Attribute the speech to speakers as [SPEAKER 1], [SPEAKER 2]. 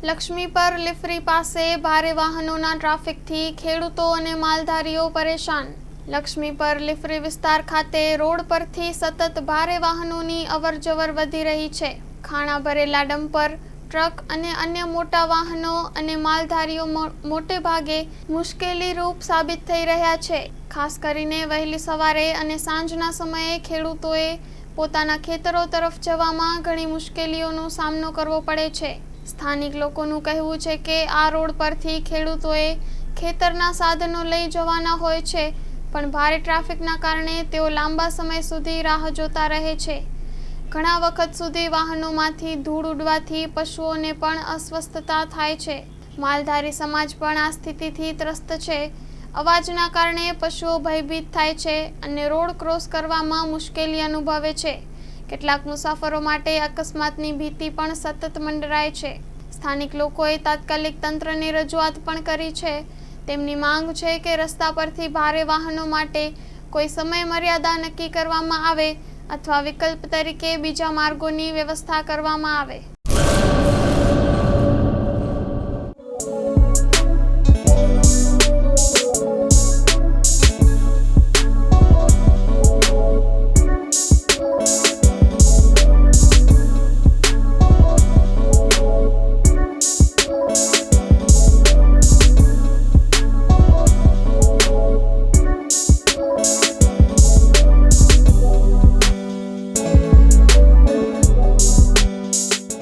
[SPEAKER 1] લક્ષ્મીપર લીફરી પાસે ભારે વાહનોના ટ્રાફિકથી ખેડૂતો અને માલધારીઓ પરેશાન। લક્ષ્મીપર લીફરી વિસ્તાર ખાતે રોડ પરથી સતત ભારે વાહનોની અવરજવર વધી રહી છે। ખાણા ભરેલા ડમ્પર, ટ્રક અને અન્ય મોટા વાહનો અને માલધારીઓ મોટે ભાગે મુશ્કેલીરૂપ સાબિત થઈ રહ્યા છે। ખાસ કરીને વહેલી સવારે અને સાંજના સમયે ખેડૂતોએ પોતાના ખેતરો તરફ જવામાં ઘણી મુશ્કેલીઓનો સામનો કરવો પડે છે। સ્થાનિક લોકોનું કહેવું છે કે આ રોડ પરથી ખેડૂતોએ ખેતરના સાધનો લઈ જવાના હોય છે, પણ ભારે ટ્રાફિકના કારણે તેઓ લાંબા સમય સુધી રાહ જોતા રહે છે। ઘણા વખત સુધી વાહનોમાંથી ધૂળ ઉડવાથી પશુઓને પણ અસ્વસ્થતા થાય છે। માલધારી સમાજ પણ આ સ્થિતિથી ત્રસ્ત છે। અવાજના કારણે પશુઓ ભયભીત થાય છે અને રોડ ક્રોસ કરવામાં મુશ્કેલી અનુભવે છે। કેટલાક મુસાફરો માટે અકસ્માતની ભીતિ પણ સતત મંડરાય છે। સ્થાનિક લોકોએ તાત્કાલિક તંત્રને રજૂઆત પણ કરી છે। તેમની માંગ છે કે રસ્તા પરથી ભારે વાહનો માટે કોઈ સમય મર્યાદા નક્કી કરવામાં આવે અથવા વિકલ્પ તરીકે બીજા માર્ગોની વ્યવસ્થા કરવામાં આવે।